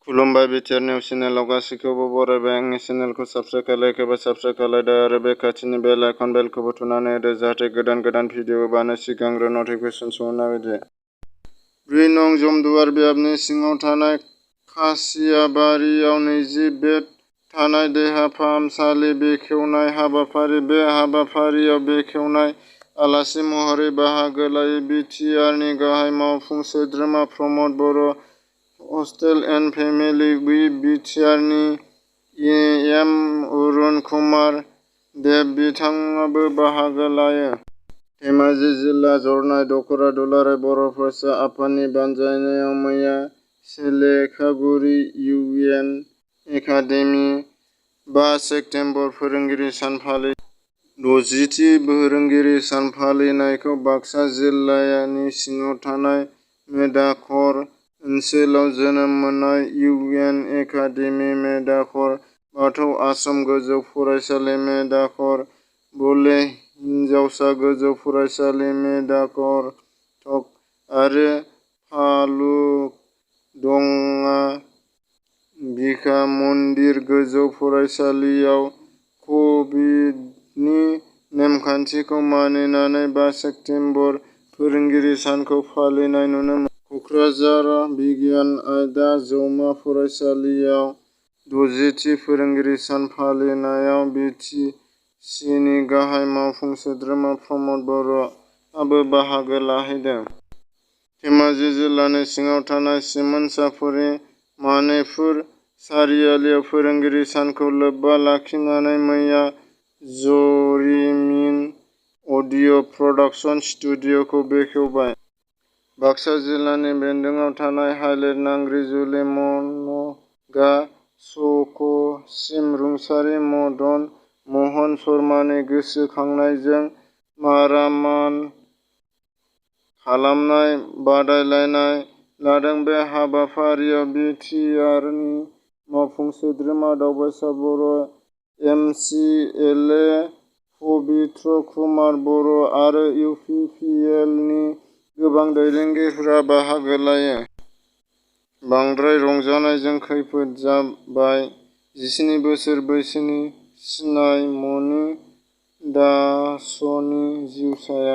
खुलुमबाय BTR news चेनेलाव गासैखौबो बरायबाय। आंनि चेनेलखौ साबस्क्राइब खालायखोबा साबस्क्राइब खालायदो आरो बे खाथिनि बेल आइकन बेलखौबो थुनानै होदो जाहाथे गोदान भिडिअ होबानो सिगांग्रो नटिफिकेसन सहैनाय बायदि। 4 नं जमदुवार बियाबनि सिङाव थानाय खासियाबारियाव 20 बेड थानाय देहा फाहामसालि बेखेवनाय हाबाफारि। बे हाबाफारियाव बेखेवनाय आलासि महरै बाहागो लायो बिटिआरनि गाहाय मावफुं सोद्रोमा प्रमद बर', हस्टेल एन्ड फेमिलि उइक बिटिआरनि एम अरुण कुमार देब बिथाङाबो बाहागो लायो। धेमाजि जिल्ला जरनाय दख'रा दुलाराय बर' फरायसा आफादनि बानजायनायाव मैया सिलेखागुरि इउ एन एकाडेमि 5 सेप्तेम्बर फोरोंगिरि सान फालिथाय। 60थि फोरोंगिरि सान फालिथायखौ बाक्सा जिल्लानि सिङाव थानाय मेदाखर ओनसोलाव जोनोम मोननाय इउ एन एकाडेमि, मेदाखर बाथौ आश्रम गोजौ फरायसालि, मेदाखर बले हिनजावसा गोजौ फरायसालि, मेदाकरटक आरो फालुकदंगा बिखा मन्दिर गोजौ फरायसालियाव कभिडनि नेमखान्थिखौ मानिनानै 5 सेप्तेम्बर फोरोंगिरि सानखौ फालिनाय नुनो मोनो। कक्राझार बिगियान आयदा जौमा फरायसालियाव 60थि फोरोंगिरि सान फालिनायाव बिटिसिनि गाहाय मावफुं सोद्रोमा प्रमद बर'आबो बाहागो लाहैदों। धेमाजि जिल्लानि सिङाव थानाय सिमोनसापुरि मानिपुर सारिआलियाव फोरोंगिरि सानखौ लोब्बा लाखिनानै मैया जरिमिन अडिअ प्रडाक्सन स्टुडिअ'खौ बेखेवबाय। बाक्सा जिल्लानि बेन्दोंआव थानाय हाइलेट नाग्रिजुलि मनगा चकसिम रुंसारि मदन महन शर्मानि गोसोखांनायजों मारामान खालामनाय बादायलायनाय लादों। बे हाबाफारियाव बिटिआरनि मावफुं सोद्रोमा दावबायसा बर', एम सि एल ए पबित्र कुमार बर' आरो इउ पि पि एल नि गोबां दैदेनगिरिफोरा बाहागो लायो। बांद्राय रंजानायजों खैफोद जाबाय 17 बोसोर बैसोनि सिनायमणि दासनि जिउसाया।